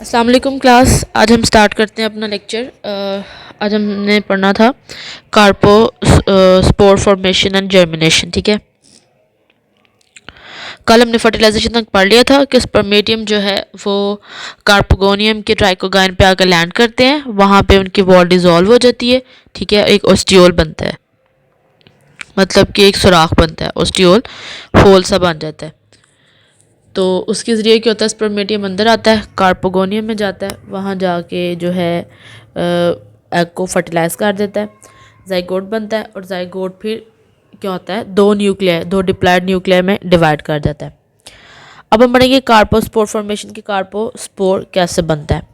अस्सलाम वालेकुम क्लास। आज हम स्टार्ट करते हैं अपना लेक्चर। आज हमने पढ़ना था कार्पो स्पोर फॉर्मेशन एंड जर्मिनेशन। ठीक है, कल हमने फर्टिलाइजेशन तक पढ़ लिया था कि स्पर्मेटियम जो है वो कार्पोगोनियम के ट्राइकोगाइन पे आकर लैंड करते हैं, वहाँ पे उनकी वॉल डिज़ोल्व हो जाती है। ठीक है, एक ओस्टियोल बनता है, मतलब कि एक सुराख बनता है, ओस्टियोल होल सा बन जाता है। तो उसके ज़रिए क्या होता है, स्पर्मेटियम अंदर आता है, कार्पोगोनियम में जाता है, वहाँ जाके जो है एग को फर्टिलाइज कर देता है, जाइगोट बनता है और जाइगोट फिर क्या होता है, दो डिप्लॉयड न्यूक्लियर में डिवाइड कर जाता है। अब हम पढ़ेंगे कार्पोस्पोर फॉर्मेशन की, कार्पोस्पोर कैसे बनता है।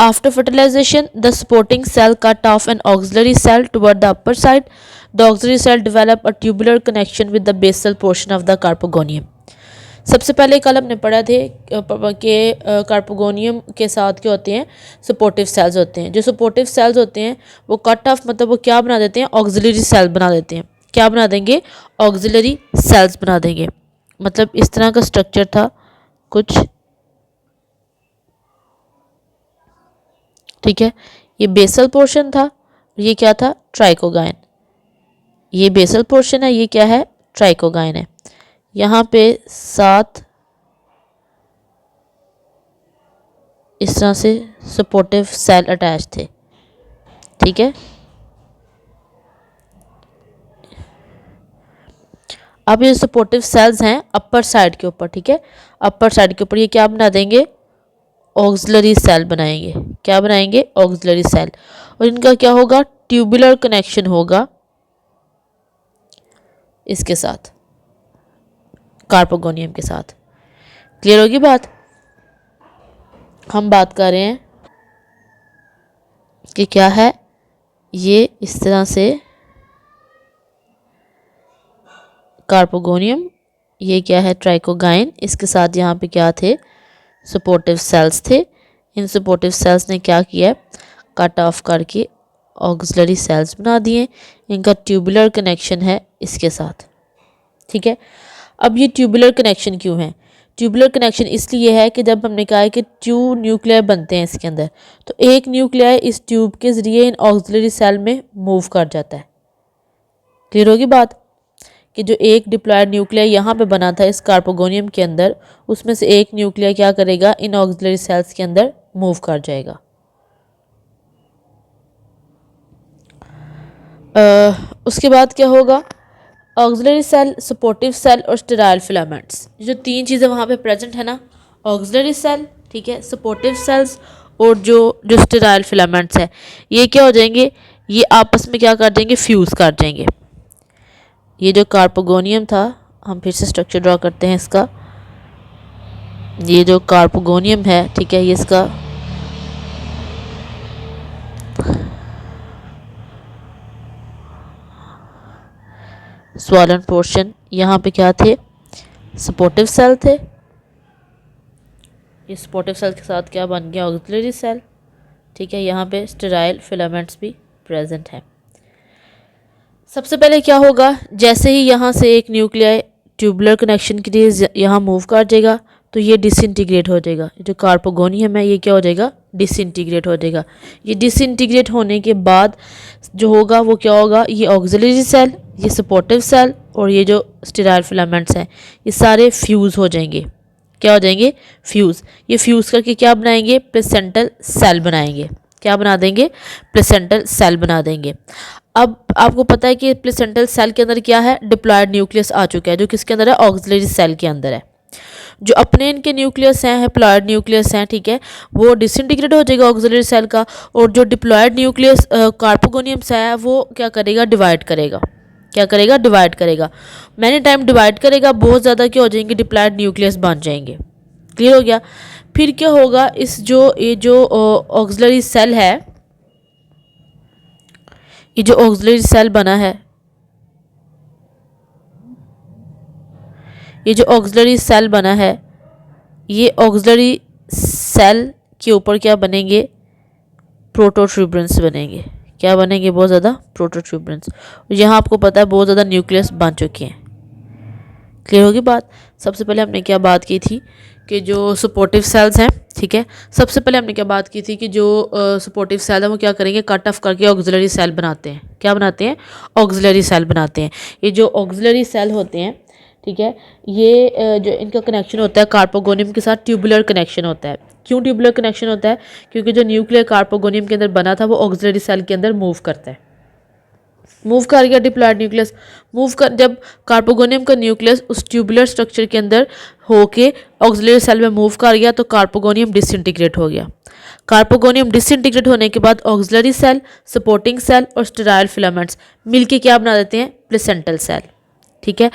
After fertilization, the supporting cell cut off an auxiliary cell toward the upper side. The auxiliary cell develop a tubular connection with the basal portion of the carpogonium. सबसे पहले कल हमने पढ़ा थे कि कार्पोगोनियम के साथ क्या होते हैं, सपोर्टिव सेल्स होते हैं। जो सपोर्टिव सेल्स होते हैं वो कट ऑफ, मतलब वो क्या बना देते हैं, ऑक्सिलरी सेल बना देते हैं। क्या बना देंगे, ऑक्सिलरी सेल्स बना देंगे। मतलब इस तरह का स्ट्रक्चर था कुछ। ठीक है, ये बेसल पोर्शन था, ये क्या था, ट्राइकोगाइन। ये बेसल पोर्शन है, ये क्या है, ट्राइकोगाइन है। यहाँ पे 7 इस तरह से सपोर्टिव सेल अटैच थे। ठीक है, अब ये सपोर्टिव सेल्स हैं अपर साइड के ऊपर। ठीक है, अपर साइड के ऊपर ये क्या बना देंगे, ऑक्सिलरी सेल बनाएंगे। क्या बनाएंगे, ऑक्सिलरी सेल। और इनका क्या होगा, ट्यूबुलर कनेक्शन होगा इसके साथ, कार्पोगोनियम के साथ। क्लियर होगी बात। हम बात कर रहे हैं कि क्या है, ये इस तरह से कार्पोगोनियम, ये क्या है, ट्राइकोगाइन, इसके साथ यहाँ पे क्या थे, सपोर्टिव सेल्स थे। इन सपोर्टिव सेल्स ने क्या किया, कट ऑफ करके ऑक्सिलरी सेल्स बना दिए। इनका ट्यूबुलर कनेक्शन है इसके साथ। ठीक है, अब ये ट्यूबुलर कनेक्शन क्यों है, ट्यूबुलर कनेक्शन इसलिए है कि जब हमने कहा है कि 2 न्यूक्लियर बनते हैं इसके अंदर, तो एक न्यूक्लियर इस ट्यूब के ज़रिए इन ऑक्सिलरी सेल में मूव कर जाता है। क्लियर होगी बात, कि जो एक डिप्लॉयड न्यूक्लियर यहाँ पे बना था इस कार्पोगोनियम के अंदर, उसमें से एक न्यूक्लियर क्या करेगा, इन ऑक्सिलरी सेल्स के अंदर मूव कर जाएगा। उसके बाद क्या होगा, ऑक्सिलरी सेल, सपोर्टिव सेल और स्टेराइल फिलामेंट्स, जो 3 चीज़ें वहाँ पे प्रेजेंट है ना, ऑक्सिलरी सेल, ठीक है, सपोर्टिव सेल्स और जो स्टेराइल फिलामेंट्स है, ये क्या हो जाएंगे, ये आपस में क्या कर देंगे, फ्यूज़ कर जाएंगे। ये जो कार्पोगोनियम था, हम फिर से स्ट्रक्चर ड्रॉ करते हैं इसका। ये जो कार्पोगोनियम है, ठीक है, ये इसका स्वॉलन पोर्शन, यहाँ पे क्या थे, सपोर्टिव सेल थे। ये सपोर्टिव सेल के साथ क्या बन गया, ऑक्सिलरी सेल। ठीक है, यहाँ पे स्टेराइल फिलामेंट्स भी प्रेजेंट है। सबसे पहले क्या होगा, जैसे ही यहाँ से एक न्यूक्लियर ट्यूबुलर कनेक्शन के लिए यहाँ मूव कर जाएगा, तो ये डिसइंटीग्रेट हो जाएगा। जो कार्पोगोनियम है ये क्या हो जाएगा, डिसइंटीग्रेट हो जाएगा। ये डिसइंटीग्रेट होने के बाद जो होगा वो क्या होगा, ये ऑक्सिलरी सेल, ये सपोर्टिव सेल और ये जो स्टेराइल फिलामेंट्स हैं, ये सारे फ्यूज़ हो जाएंगे। क्या हो जाएंगे, फ्यूज़। ये फ्यूज़ करके क्या बनाएंगे, प्लेसेंटल सेल बनाएंगे। क्या बना देंगे, प्लेसेंटल सेल बना देंगे। अब आपको पता है कि प्लेसेंटल सेल के अंदर क्या है, डिप्लॉयड न्यूक्लियस आ चुका है, जो किसके अंदर है, ऑक्सिलरी सेल के अंदर है। जो अपने इनके न्यूक्लियस हैं, हैप्लॉयड न्यूक्लियस हैं, ठीक है, वो डिसइंटीग्रेट हो जाएगा ऑक्सिलरी सेल का, और जो डिप्लॉयड न्यूक्लियस कार्पोगोनियम से है वो क्या करेगा, डिवाइड करेगा। क्या करेगा, डिवाइड करेगा। मैनी टाइम डिवाइड करेगा, बहुत ज़्यादा क्या हो जाएंगे, डिप्लॉयड न्यूक्लियस बन जाएंगे। क्लियर हो गया। फिर क्या होगा, ये जो ऑक्सिलरी सेल है, ये जो ऑक्सिलरी सेल बना है, ये जो ऑक्सिलरी सेल बना है, ये ऑक्सिलरी सेल के ऊपर क्या बनेंगे, प्रोटोट्यूबरेंस बनेंगे। क्या बनेंगे, बहुत ज़्यादा प्रोटोट्यूबरेंस। यहाँ आपको पता है बहुत ज़्यादा न्यूक्लियस बन चुके हैं। क्लियर होगी बात। सबसे पहले हमने क्या बात की थी कि जो सपोर्टिव सेल्स हैं, ठीक है, सबसे पहले हमने क्या बात की थी कि जो सपोर्टिव सेल है वो क्या करेंगे, कट ऑफ करके ऑक्सिलरी सेल बनाते हैं। क्या बनाते हैं? ऑक्सिलरी सेल बनाते हैं। ये जो ऑक्सिलरी सेल होते हैं, ठीक है, ये जो इनका कनेक्शन होता है कार्पोगोनियम के साथ ट्यूबुलर कनेक्शन होता है। क्यों ट्यूबुलर कनेक्शन होता है? क्योंकि जो न्यूक्लियर कार्पोगोनियम के अंदर बना था वो ऑक्सिलरी सेल के अंदर मूव करता है। मूव कर गया डिप्लॉयड न्यूक्लियस, जब कार्पोगोनियम का न्यूक्लियस उस ट्यूबुलर स्ट्रक्चर के अंदर होके ऑक्सिलरी सेल में मूव कर गया तो कार्पोगोनियम डिसइंटीग्रेट हो गया। कार्पोगोनियम डिसइंटीग्रेट होने के बाद ऑक्सिलरी सेल, सपोर्टिंग सेल और स्टेराइल फिलामेंट्स मिलके क्या बना देते हैं? Placental cell. ठीक है,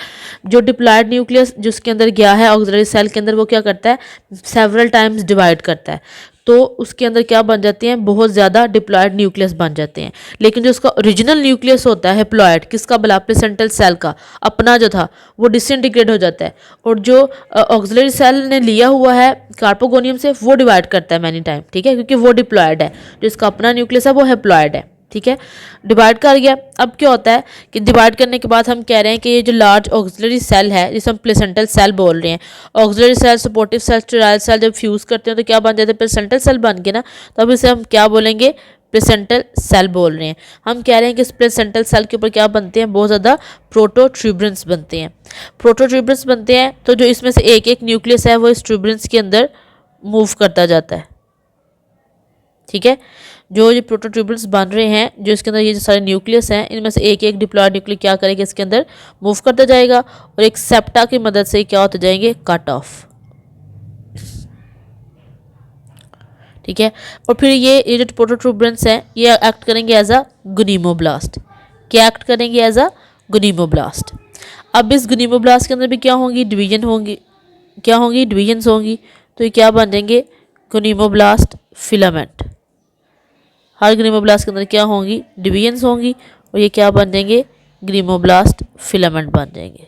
जो डिप्लॉयड न्यूक्लियस जिसके अंदर गया है ऑक्सिलरी सेल के अंदर, वो क्या करता है? सेवरल टाइम्स डिवाइड करता है, तो उसके अंदर क्या बन जाते हैं? बहुत ज़्यादा डिप्लॉयड न्यूक्लियस बन जाते हैं। लेकिन जो उसका ओरिजिनल न्यूक्लियस होता है हैप्लॉयड, किसका बला? प्लेसेंटल सेल का अपना जो था वो डिसइंटीग्रेट हो जाता है, और जो ऑक्सिलरी सेल ने लिया हुआ है कार्पोगोनियम से वो डिवाइड करता है मैनी टाइम। ठीक है, क्योंकि वो डिप्लॉयड है, जो इसका अपना न्यूक्लियस है वो हैप्लॉयड है। ठीक है, डिवाइड कर गया। अब क्या होता है कि डिवाइड करने के बाद हम कह रहे हैं कि ये जो लार्ज ऑक्सिलरी सेल है जिसे हम प्लेसेंटल सेल बोल रहे हैं, auxiliary cell, supportive cell, sterile cell जब फ्यूज़ करते हैं तो क्या बन जाते हैं? प्लेसेंटल सेल बन गए ना, तो अब इसे हम क्या बोलेंगे? प्लेसेंटल सेल बोल रहे हैं। हम कह रहे हैं कि इस प्लेसेंटल सेल के ऊपर क्या बनते हैं? बहुत ज़्यादा प्रोटोट्यूबरेंस बनते हैं। प्रोटोट्यूबरेंस बनते हैं तो जो इसमें से एक एक न्यूक्लियस है वो इस ट्यूबरेंस के अंदर मूव करता जाता है। ठीक है, जो ये प्रोटोट्यूबल्स बन रहे हैं, जो इसके अंदर ये जो सारे न्यूक्लियस हैं, इनमें से एक एक डिप्लॉयड न्यूक्लियस क्या करेगा? इसके अंदर मूव करता जाएगा और एक सेप्टा की मदद से क्या होते जाएंगे? Cut off. ठीक है, और फिर ये जो प्रोटोट्यूबल्स हैं ये एक्ट करेंगे एज अ गुनीमोब्लास्ट। क्या एक्ट करेंगे? As a gonimoblast. अब इस गुनीमोब्लास्ट के अंदर भी क्या होंगी? डिवीजन होंगी। क्या होंगी? डिवीजन्स होंगी। तो ये क्या बन जाएंगे? गुनीमोब्लास्ट फिलामेंट। हर ग्रीमोब्लास्ट के अंदर क्या होंगी? डिवीजन्स होंगी, और ये क्या बन जाएंगे? ग्रीमोब्लास्ट फिलामेंट बन जाएंगे।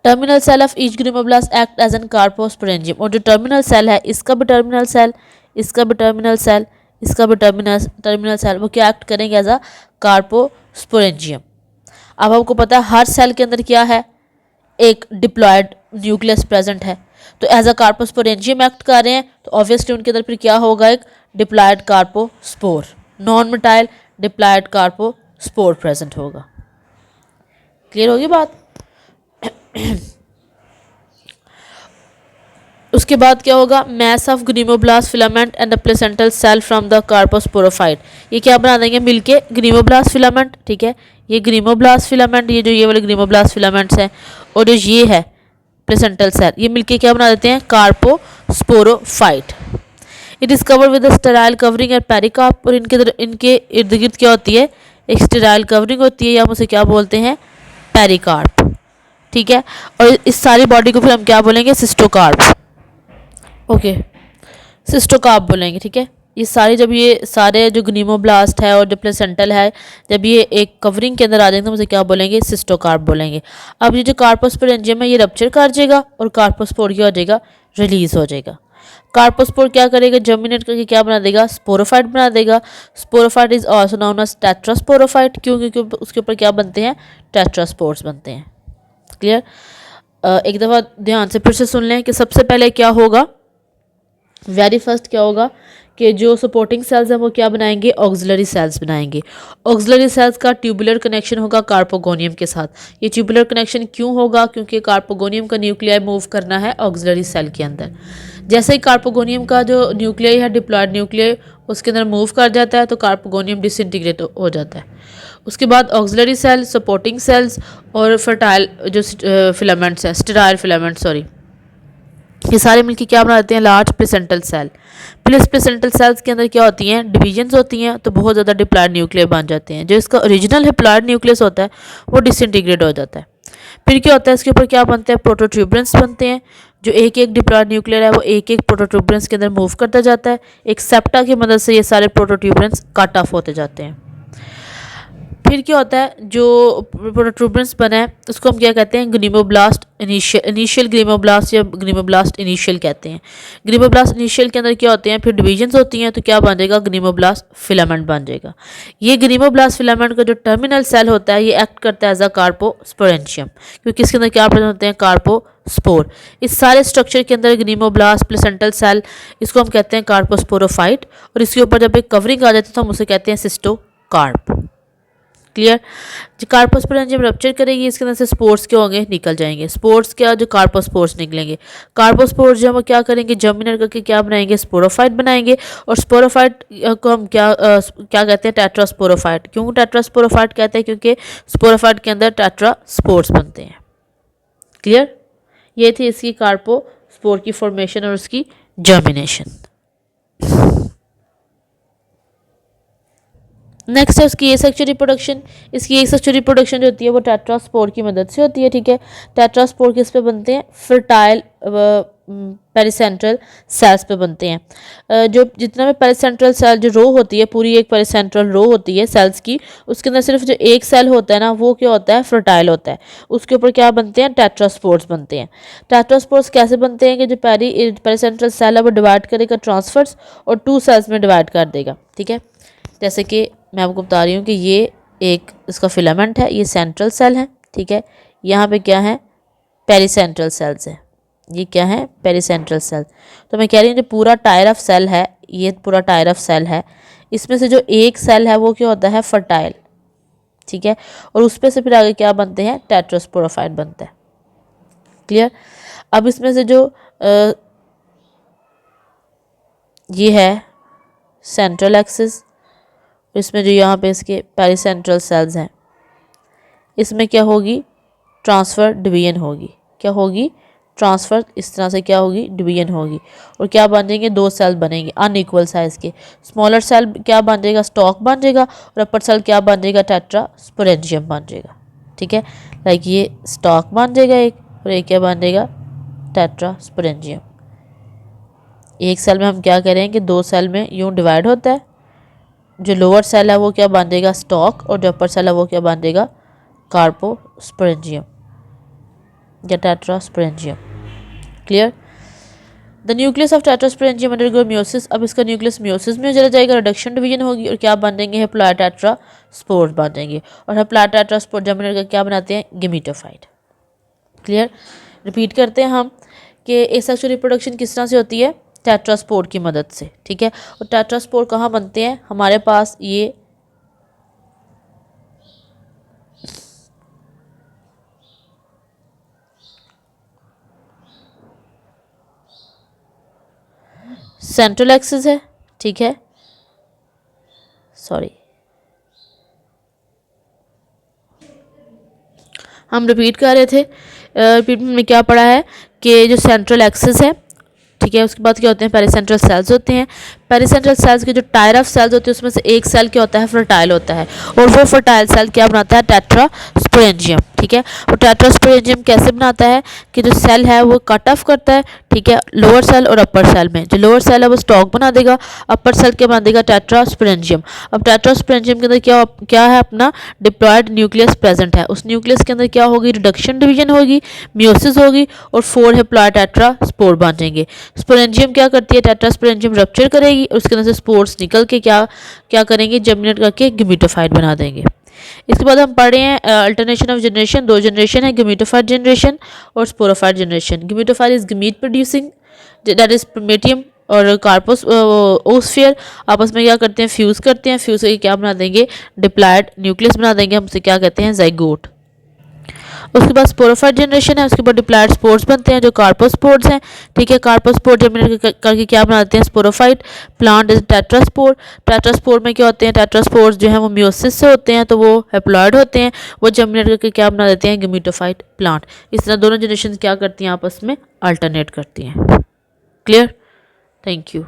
Terminal cell of each gonimoblast act as an carposporangium. और जो टर्मिनल सेल है, इसका भी टर्मिनल सेल, इसका भी टर्मिनल सेल, इसका भी टर्मिनल सेल, वो क्या एक्ट करेंगे? As a carposporangium. अब आपको पता है हर सेल के अंदर क्या है? एक डिप्लॉयड न्यूक्लियस प्रेजेंट है, तो एज अ कार्पोस्पोरेंजियम एक्ट कर रहे हैं, तो ऑब्वियसली उनके अंदर फिर क्या होगा? एक diploid carpospore, non motile diploid carpospore present होगा। क्लियर होगी बात? उसके बाद क्या होगा? Mass of gonimoblast filament and the placental cell from the carposporophyte. ये क्या बना देंगे मिलके? Gonimoblast filament. ठीक है, ये ग्रीमोब्लास्ट फिलामेंट, ये जो ये वाले ग्रीमोब्लास्ट फिलामेंट्स हैं, और जो ये है प्लेसेंटल सेल, ये मिलके क्या बना देते हैं? Carposporophyte. It is covered with the sterile covering and pericarp. और इनके इर्द गिर्द क्या होती है? एक स्टेराइल कवरिंग होती है, या हम उसे क्या बोलते हैं? पेरिकार्प। ठीक है, और इस सारी बॉडी को फिर हम क्या बोलेंगे? सिस्टोकार्प। ओके, सिस्टोकार्प बोलेंगे। ठीक है, ये सारे जब ये सारे जो ग्नीमोब्लास्ट है और जो प्लेसेंटल है, जब ये एक कवरिंग के अंदर आ जाएंगे तो उसे क्या बोलेंगे? सिस्टोकार्प बोलेंगे। अब ये जो कार्पोस्पोरेंजियम है ये रप्चर कर जाएगा और कार्पोस्पोर क्या हो जाएगा? रिलीज हो जाएगा। कार्पोस्पोर क्या करेगा? जर्मिनेट करके क्या बना देगा? स्पोरोफाइट बना देगा। Sporophyte is also known as tetrasporophyte. क्यों? क्योंकि उसके ऊपर क्या बनते हैं? टेट्रास्पोर्स बनते हैं। क्लियर? एक दफ़ा ध्यान से फिर से सुन लें कि सबसे पहले क्या होगा? वेरी फर्स्ट क्या होगा कि जो सपोर्टिंग सेल्स हैं वो क्या बनाएंगे? ऑक्सिलरी सेल्स बनाएंगे। ऑक्सिलरी सेल्स का ट्यूबुलर कनेक्शन होगा कार्पोगोनियम के साथ। ये ट्यूबुलर कनेक्शन क्यों होगा? क्योंकि कार्पोगोनियम का न्यूक्लियाई मूव करना है ऑक्सिलरी सेल के अंदर। जैसे ही कार्पोगोनियम का जो न्यूक्लियाई है डिप्लॉयड न्यूक्लियाई उसके अंदर मूव कर जाता है तो कार्पोगोनियम डिसइंटीग्रेट हो जाता है। उसके बाद ऑक्सिलरी सेल, सपोर्टिंग सेल्स और फर्टाइल जो फिलामेंट्स हैं, स्टेराइल फिलामेंट सॉरी, ये सारे मिलकर क्या बना देते हैं? Large placental cell. Placental cells के अंदर क्या होती हैं? डिवीजन्स होती हैं, तो बहुत ज़्यादा डिप्लॉयड न्यूक्लियर बन जाते हैं। जो इसका ओरिजिनल डिप्लॉयड न्यूक्लियस होता है वो डिसइंटीग्रेट हो जाता है। फिर क्या होता है? इसके ऊपर क्या बनते हैं? प्रोटोट्यूबरेंस बनते हैं। जो एक एक डिप्लॉयड न्यूक्लियर है वो एक एक प्रोटोट्यूबरेंस के अंदर मूव करता जाता है। एक सेप्टा की मदद से ये सारे प्रोटोट्यूबरेंस कट ऑफ होते जाते हैं। फिर क्या होता है, जो प्रोट्रूबरेंस बना है उसको हम क्या कहते हैं, ग्नीमोब्लास्ट इनिशियल ग्नीमोब्लास्ट या ग्नीमोब्लास्ट इनिशियल कहते हैं। ग्नीमोब्लास्ट इनिशियल के अंदर क्या होते हैं, फिर डिविजन्स होती हैं, तो क्या बन जाएगा, ग्नीमोब्लास्ट फिलामेंट बन जाएगा। ये ग्नीमोब्लास्ट फिलामेंट का जो टर्मिनल सेल होता है ये एक्ट करता है एज अ कार्पोस्पोरेंशियम, क्योंकि इसके अंदर क्या प्रेजेंट होते हैं, कार्पोस्पोर। इस सारे स्ट्रक्चर के अंदर ग्नीमोब्लास्ट प्लेसेंटल सेल, इसको हम कहते हैं कार्पोस्पोरोफाइट, और इसके ऊपर जब एक कवरिंग आ जाती है तो हम उसे कहते हैं सिस्टोकार्प। क्लियर। जो कार्पोस्पोरेंशियम रप्चर करेगी, इसके अंदर से स्पोर्स क्या होंगे, निकल जाएंगे। स्पोर्स क्या, जो कार्पोस्पोर्स निकलेंगे। कार्पोस्पोर्स जो हम क्या करेंगे, जर्मिनेट करके क्या बनाएंगे, स्पोरोफाइट बनाएंगे। और स्पोरोफाइट को हम क्या कहते हैं, टेट्रास्पोरोफाइट। क्यों टेट्रास्पोरोफाइट कहते हैं, क्योंकि स्पोरोफाइट के अंदर टेट्रास्पोर्स बनते हैं। क्लियर। ये थी इसकी कार्पोस्पोर की फॉर्मेशन और उसकी जर्मिनेशन। नेक्स्ट है उसकी एसेक्सुअल रिप्रोडक्शन। इसकी एसेक्सुअल रिप्रोडक्शन जो होती है वो टेट्रास्पोर की मदद से होती है। ठीक है, टेट्रास्पोर किस पे बनते हैं, फर्टाइल पेरिसेंट्रल सेल्स पे बनते हैं। जो जितना भी पेरिसेंट्रल सेल जो रो होती है, पूरी एक पेरिसेंट्रल रो होती है सेल्स की, उसके अंदर सिर्फ जो एक सेल होता है ना, वो क्या होता है, फर्टाइल होता है। उसके ऊपर क्या बनते हैं, टेट्रास्पोर्स बनते हैं। टेट्रास्पोर्स कैसे बनते हैं कि जो पेरिसेंट्रल सेल है वो डिवाइड करेगा ट्रांसफर्स और 2 सेल्स में डिवाइड कर देगा। ठीक है, जैसे कि मैं आपको बता रही हूँ कि ये एक इसका फिलामेंट है, ये सेंट्रल सेल है। ठीक है, यहाँ पे क्या है, पेरिसेंट्रल सेल्स है। ये क्या है, पेरिसेंट्रल सेल। तो मैं कह रही हूँ जो पूरा टायर ऑफ सेल है, ये पूरा टायर ऑफ सेल है, इसमें से जो एक सेल है वो क्या होता है, फर्टाइल। ठीक है, और उस पर से फिर आगे क्या बनते हैं, टेट्रास्पोरोफाइट बनता है। क्लियर। अब इसमें से जो ये है सेंट्रल एक्सिस, इसमें जो यहाँ पे इसके पेरिसेंट्रल सेल्स हैं, इसमें क्या होगी, ट्रांसफ़र डिवीजन होगी। क्या होगी, ट्रांसफ़र, इस तरह से क्या होगी, डिवीजन होगी। और क्या बन जाएंगे, 2 सेल बनेंगे अनइक्वल साइज़ के। स्मॉलर सेल क्या बन जाएगा, स्टॉक बन जाएगा, और अपर सेल क्या बन जाएगा, टेट्रास्पोरेंशियम बन जाएगा। ठीक है, लाइक ये स्टॉक बन जाएगा एक, और एक क्या बन जाएगा, टेट्रास्पोरेंशियम। एक सेल में हम क्या करें कि 2 सेल में यूँ डिवाइड होता है। जो लोअर सेल है वो क्या बन जाएगा, स्टॉक, और जो अपर सेल है वो क्या बन जाएगा, कार्पोस्पोरेंशियम या tetrasporangium. Clear. The nucleus of tetrasporangium undergo meiosis. अब इसका न्यूक्लियस मियोसिस में चला जाएगा, रिडक्शन डिवीजन होगी, और क्या बन जाएंगे, हैप्लॉइड टेट्रास्पोर्स बन जाएंगे। और हैप्लॉइड टेट्रास्पोर जर्मिनेट का क्या बनाते हैं, गेमेटोफाइट। क्लियर। रिपीट करते हैं हम कि एसेक्सुअल रिप्रोडक्शन किस तरह से होती है, टेट्रास्पोर की मदद से। ठीक है, और टेट्रास्पोर कहाँ बनते हैं, हमारे पास ये सेंट्रल एक्सिस है। ठीक है, सॉरी, हम रिपीट कर रहे थे। रिपीट में क्या पढ़ा है कि जो सेंट्रल एक्सिस है, ठीक है, उसके बाद क्या होते हैं, पेरिसेंट्रल सेल्स होते हैं। पेरिसेंट्रल सेल्स के जो टायर ऑफ सेल्स होते हैं उसमें से एक सेल क्या होता है, फर्टाइल होता है, और वो फर्टाइल सेल क्या बनाता है, टेट्रास्पोरेंशियम। ठीक है, और टेट्रास्पोरेंशियम कैसे बनाता है कि जो सेल है वो कट ऑफ करता है। ठीक है, लोअर सेल और अपर सेल में, जो लोअर सेल है वो स्टॉक बना देगा, अपर सेल क्या बना देगा, टेट्रास्पोरेंशियम। अब टेट्रास्पोरेंशियम के अंदर क्या है, अपना डिप्लॉयड न्यूक्लियस प्रेजेंट है। उस न्यूक्लियस के अंदर क्या होगी, रिडक्शन डिवीजन होगी, मियोसिस होगी, और 4 हैप्लॉइड टेट्रास्पोर बन जाएंगे। स्पोरेंजियम क्या करती है, टेट्रास्पोरेंजियम रप्चर करेगी, उसके अंदर से स्पोर्स निकल के क्या करेंगे, जर्मिनेट करके गेमेटोफाइट बना देंगे। इसके बाद हम पढ़ रहे हैं अल्टरनेशन ऑफ जनरेशन। 2 जनरेशन है, गेमेटोफाइट जनरेशन और sporophyte generation. Gametophyte is gamete producing, that is spermatium और कार्पोस ओस्फियर आपस में क्या करते हैं, फ्यूज़ करते हैं। फ्यूज़ करके क्या बना देंगे, डिप्लॉयड न्यूक्लियस बना देंगे, हम उसे क्या कहते हैं, जाइगोट। उसके बाद स्पोरोफाइट जनरेशन है, उसके बाद डिप्लॉयड स्पोर्स बनते हैं जो कार्पोस्पोर्स हैं। ठीक है, कार्पोस्पोर जर्मिनेट करके क्या बनाते हैं, sporophyte. Plant is tetraspore. Tetraspore में क्या होते हैं, टेट्रास्पोर्स जो है वो मियोसिस से होते हैं, तो वो हैप्लॉइड होते हैं, वो जर्मिनेट करके क्या बना देते हैं, गेमेटोफाइट प्लांट। इस तरह दोनों जनरेशन क्या करती हैं, आपस में अल्टरनेट करती हैं। Clear, thank you.